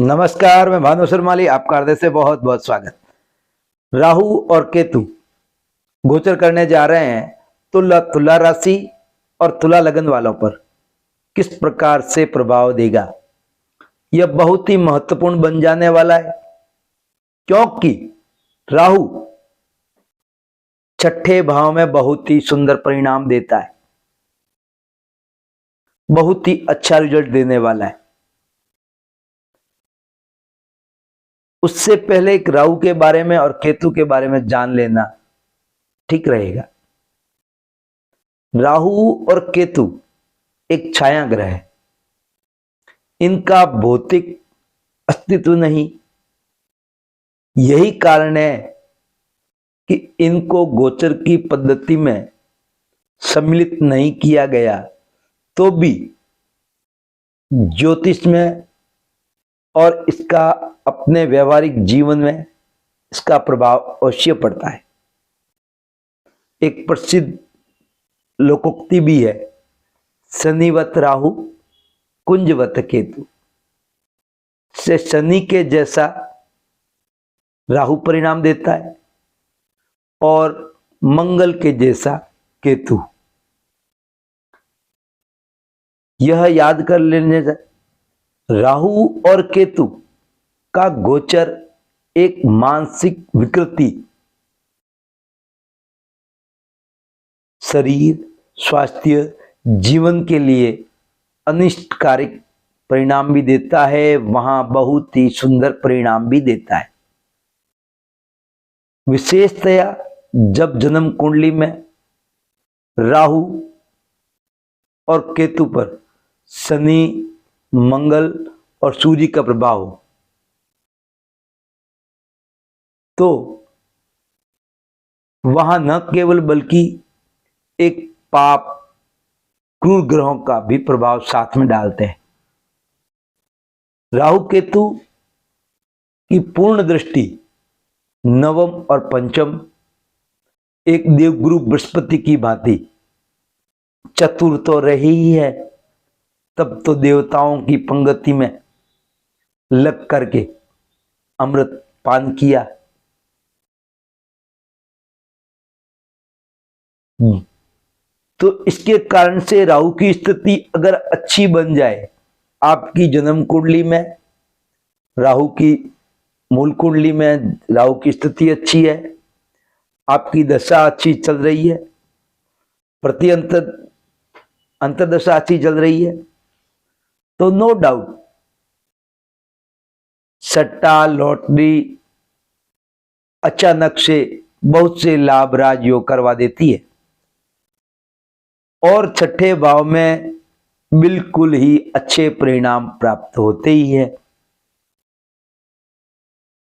नमस्कार, मैं भानु शर्माली, आपका हृदय से बहुत बहुत स्वागत। राहु और केतु गोचर करने जा रहे हैं तुला राशि और तुला लगन वालों पर किस प्रकार से प्रभाव देगा। यह बहुत ही महत्वपूर्ण बन जाने वाला है, क्योंकि राहु छठे भाव में बहुत ही सुंदर परिणाम देता है, बहुत ही अच्छा रिजल्ट देने वाला है। उससे पहले एक राहु के बारे में और केतु के बारे में जान लेना ठीक रहेगा। राहु और केतु एक छाया ग्रह है, इनका भौतिक अस्तित्व नहीं। यही कारण है कि इनको गोचर की पद्धति में सम्मिलित नहीं किया गया, तो भी ज्योतिष में और इसका अपने व्यवहारिक जीवन में इसका प्रभाव अवश्य पड़ता है। एक प्रसिद्ध लोकोक्ति भी है, शनिवत राहु कुंजवत केतु। से शनि के जैसा राहु परिणाम देता है और मंगल के जैसा केतु। यह याद कर लेने से राहु और केतु का गोचर एक मानसिक विकृति, शरीर, स्वास्थ्य, जीवन के लिए अनिष्टकारक परिणाम भी देता है, वहां बहुत ही सुंदर परिणाम भी देता है। विशेषतया जब जन्म कुंडली में राहु और केतु पर शनि, मंगल और सूर्य का प्रभाव हो, तो वहां न केवल बल्कि एक पाप, क्रूर ग्रहों का भी प्रभाव साथ में डालते हैं। राहु केतु की पूर्ण दृष्टि नवम और पंचम एक देवगुरु बृहस्पति की भांति चतुर तो रही ही है, तब तो देवताओं की पंक्ति में लग करके अमृत पान किया। तो इसके कारण से राहु की स्थिति अगर अच्छी बन जाए, आपकी जन्म कुंडली में राहु की मूल कुंडली में राहु की स्थिति अच्छी है, आपकी दशा अच्छी चल रही है, प्रति अंतर्दशा अच्छी चल रही है, तो नो डाउट सट्टा, लॉटरी अचानक से बहुत से लाभ राजयोग करवा देती है। और छठे भाव में बिल्कुल ही अच्छे परिणाम प्राप्त होते ही है।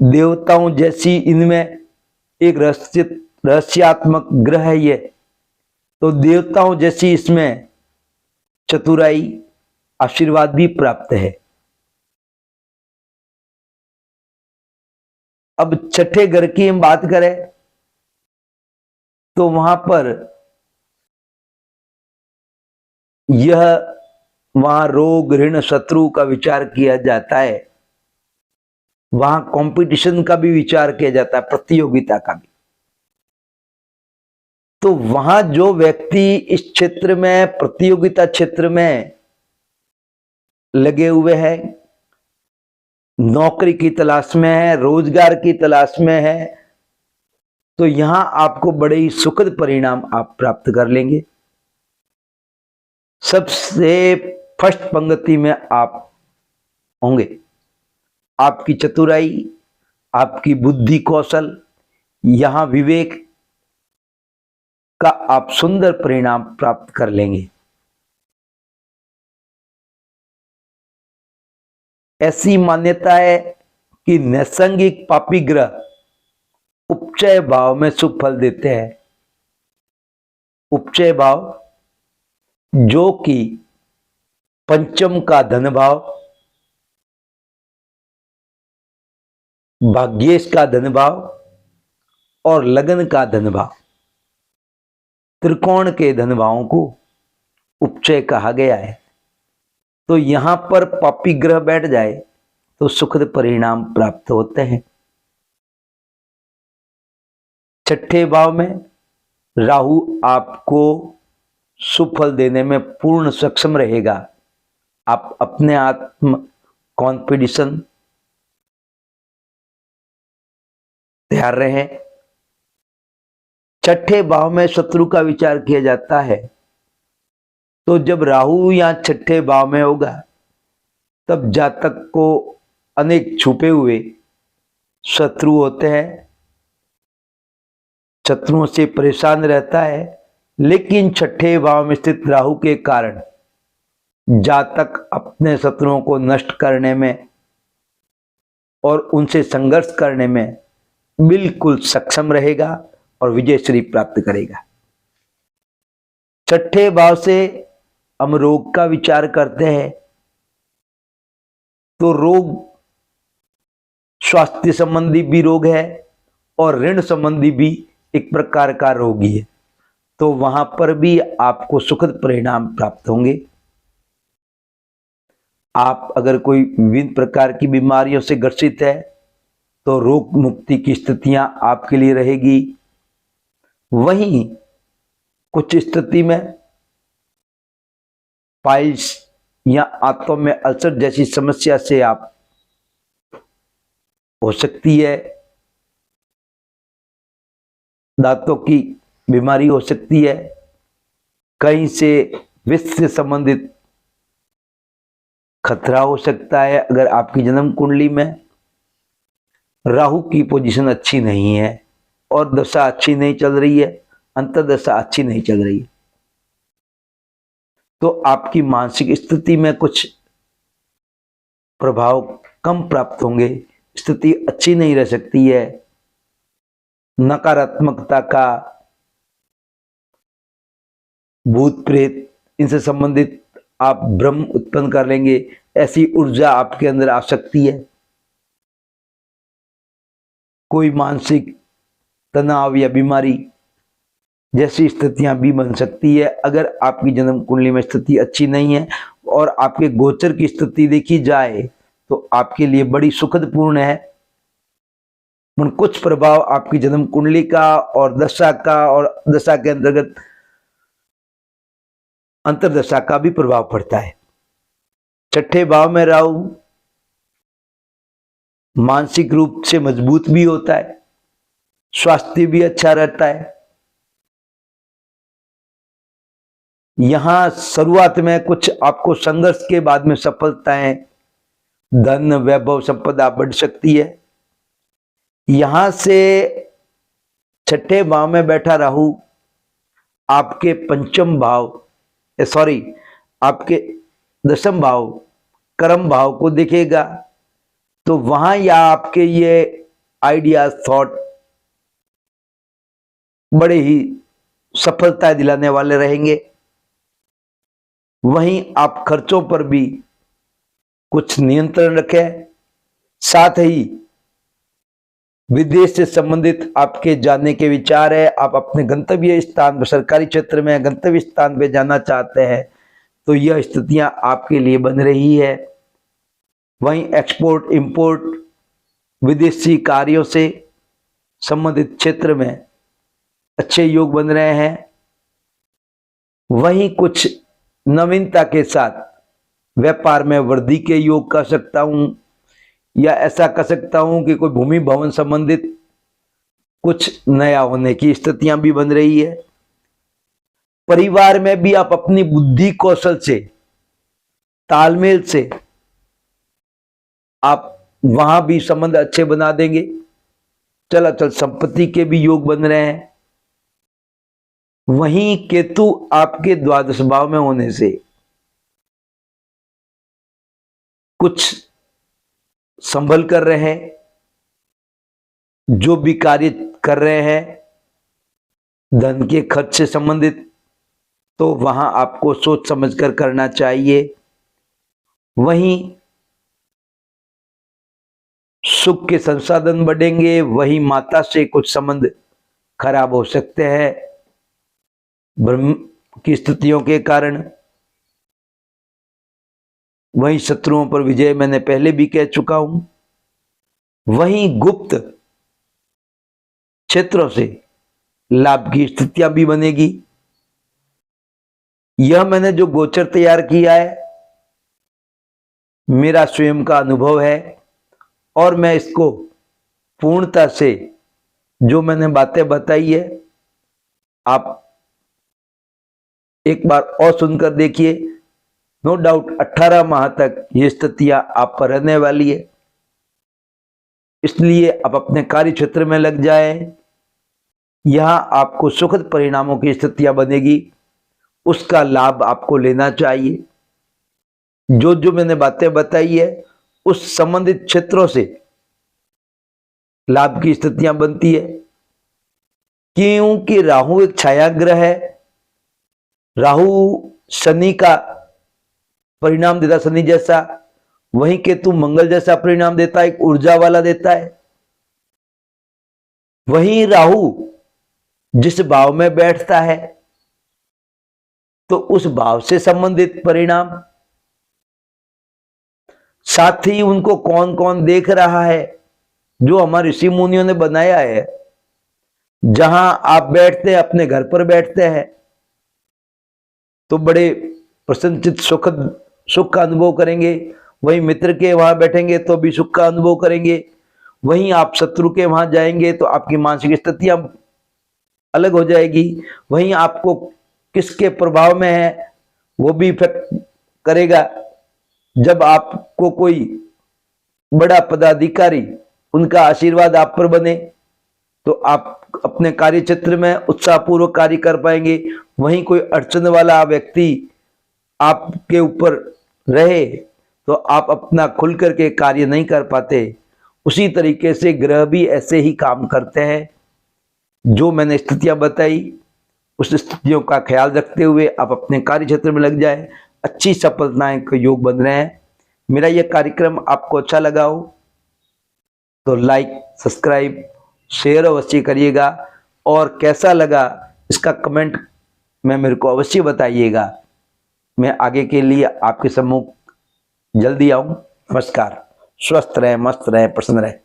देवताओं जैसी इनमें एक रहस्यात्मक ग्रह है ये, तो देवताओं जैसी इसमें चतुराई, आशीर्वाद भी प्राप्त है। अब छठे घर की हम बात करें तो वहां पर वहां रोग, ऋण, शत्रु का विचार किया जाता है, वहां कंपटीशन का भी विचार किया जाता है, प्रतियोगिता का भी। तो वहां जो व्यक्ति इस क्षेत्र में, प्रतियोगिता क्षेत्र में लगे हुए हैं, नौकरी की तलाश में है, रोजगार की तलाश में है, तो यहां आपको बड़े ही सुखद परिणाम आप प्राप्त कर लेंगे। सबसे फर्स्ट पंक्ति में आप होंगे। आपकी चतुराई, आपकी बुद्धि कौशल, यहां विवेक का आप सुंदर परिणाम प्राप्त कर लेंगे। ऐसी मान्यता है कि नैसंगिक पापी ग्रह उपचय भाव में शुभ फल देते हैं। उपचय भाव जो कि पंचम का धन भाव, भाग्येश का धन भाव और लगन का धन भाव, त्रिकोण के धन भावों को उपचय कहा गया है। तो यहां पर पापी ग्रह बैठ जाए तो सुखद परिणाम प्राप्त होते हैं। छठे भाव में राहु आपको सुफल देने में पूर्ण सक्षम रहेगा। आप अपने आत्म कॉन्फिडेंस तैयार रहें। छठे भाव में शत्रु का विचार किया जाता है, तो जब राहु या छठे भाव में होगा तब जातक को अनेक छुपे हुए शत्रु होते हैं, शत्रुओं से परेशान रहता है। लेकिन छठे भाव में स्थित राहु के कारण जातक अपने शत्रुओं को नष्ट करने में और उनसे संघर्ष करने में बिल्कुल सक्षम रहेगा और विजय श्री प्राप्त करेगा। छठे भाव से हम रोग का विचार करते हैं, तो रोग स्वास्थ्य संबंधी भी रोग है और ऋण संबंधी भी एक प्रकार का रोग ही है, तो वहां पर भी आपको सुखद परिणाम प्राप्त होंगे। आप अगर कोई विभिन्न प्रकार की बीमारियों से ग्रसित है तो रोग मुक्ति की स्थितियां आपके लिए रहेगी। वहीं कुछ स्थिति में पाइल्स या आंतों में अल्सर जैसी समस्या से आप हो सकती है, दांतों की बीमारी हो सकती है, कहीं से विष से संबंधित खतरा हो सकता है। अगर आपकी जन्म कुंडली में राहु की पोजीशन अच्छी नहीं है और दशा अच्छी नहीं चल रही है, अंतर्दशा अच्छी नहीं चल रही है, तो आपकी मानसिक स्थिति में कुछ प्रभाव कम प्राप्त होंगे, स्थिति अच्छी नहीं रह सकती है। नकारात्मकता का, भूत प्रेत इनसे संबंधित आप भ्रम उत्पन्न कर लेंगे, ऐसी ऊर्जा आपके अंदर आ सकती है। कोई मानसिक तनाव या बीमारी जैसी स्थितियां भी बन सकती है। अगर आपकी जन्म कुंडली में स्थिति अच्छी नहीं है और आपके गोचर की स्थिति देखी जाए तो आपके लिए बड़ी सुखदपूर्ण है। कुछ प्रभाव आपकी जन्म कुंडली का और दशा का और दशा के अंतर्गत अंतर्दशा का भी प्रभाव पड़ता है। छठे भाव में राहु मानसिक रूप से मजबूत भी होता है, स्वास्थ्य भी अच्छा रहता है। यहां शुरुआत में कुछ आपको संघर्ष के बाद में सफलताएं, धन वैभव संपदा बढ़ सकती है। यहां से छठे भाव में बैठा राहु आपके पंचम भाव आपके दशम भाव कर्म भाव को देखेगा, तो वहां या आपके ये आइडिया थॉट बड़े ही सफलता दिलाने वाले रहेंगे। वहीं आप खर्चों पर भी कुछ नियंत्रण रखें। साथ ही विदेश से संबंधित आपके जाने के विचार है, आप अपने गंतव्य स्थान पर, सरकारी क्षेत्र में गंतव्य स्थान पे जाना चाहते हैं, तो यह स्थितियां आपके लिए बन रही है। वहीं एक्सपोर्ट इंपोर्ट, विदेशी कार्यों से संबंधित क्षेत्र में अच्छे योग बन रहे हैं। वहीं कुछ नवीनता के साथ व्यापार में वृद्धि के योग कर सकता हूं, या ऐसा कर सकता हूं कि कोई भूमि भवन संबंधित कुछ नया होने की स्थितियां भी बन रही है। परिवार में भी आप अपनी बुद्धि कौशल से, तालमेल से आप वहां भी संबंध अच्छे बना देंगे। चलाचल संपत्ति के भी योग बन रहे हैं। वहीं केतु आपके द्वादश भाव में होने से कुछ संभल कर रहे हैं, जो भी कार्य कर रहे हैं धन के खर्च से संबंधित, तो वहां आपको सोच समझकर करना चाहिए। वहीं सुख के संसाधन बढ़ेंगे, वहीं माता से कुछ संबंध खराब हो सकते हैं ब्रह्म की स्थितियों के कारण। वहीं शत्रुओं पर विजय मैंने पहले भी कह चुका हूं। वहीं गुप्त क्षेत्रों से लाभ की स्थितियां भी बनेगी। यह मैंने जो गोचर तैयार किया है मेरा स्वयं का अनुभव है और मैं इसको पूर्णता से जो मैंने बातें बताई है आप एक बार और सुनकर देखिए। नो डाउट 18 माह तक ये स्थितियां आप पर रहने वाली है, इसलिए आप अपने कार्य क्षेत्र में लग जाएं। यहां आपको सुखद परिणामों की स्थितियां बनेगी, उसका लाभ आपको लेना चाहिए। जो मैंने बातें बताई है उस संबंधित क्षेत्रों से लाभ की स्थितियां बनती है, क्योंकि राहु एक छाया ग्रह है। राहु शनि का परिणाम देता, शनि जैसा। वहीं केतु मंगल जैसा परिणाम देता है, एक ऊर्जा वाला देता है। वहीं राहु जिस भाव में बैठता है तो उस भाव से संबंधित परिणाम, साथ ही उनको कौन कौन देख रहा है, जो हमारे ऋषि मुनियों ने बनाया है। जहां आप बैठते हैं, अपने घर पर बैठते हैं, तो बड़े प्रसन्नचित सुख का अनुभव करेंगे। वहीं मित्र के वहां बैठेंगे तो भी सुख का अनुभव करेंगे। वहीं आप शत्रु के वहां जाएंगे तो आपकी मानसिक स्थितियां अलग हो जाएगी। वहीं आपको किसके प्रभाव में है वो भी इफेक्ट करेगा। जब आपको कोई बड़ा पदाधिकारी उनका आशीर्वाद आप पर बने तो आप अपने कार्य क्षेत्र में उत्साहपूर्वक कार्य कर पाएंगे। वहीं कोई अड़चन वाला व्यक्ति आपके ऊपर रहे तो आप अपना खुल करके कार्य नहीं कर पाते। उसी तरीके से ग्रह भी ऐसे ही काम करते हैं। जो मैंने स्थितियां बताई उस स्थितियों का ख्याल रखते हुए आप अपने कार्य क्षेत्र में लग जाए, अच्छी सफलताएं का योग बन रहे हैं। मेरा यह कार्यक्रम आपको अच्छा लगा हो तो लाइक, सब्सक्राइब, शेयर अवश्य करिएगा और कैसा लगा इसका कमेंट में मेरे को अवश्य बताइएगा। मैं आगे के लिए आपके सम्मुख जल्दी आऊं। नमस्कार। स्वस्थ रहें, मस्त रहें, प्रसन्न रहें।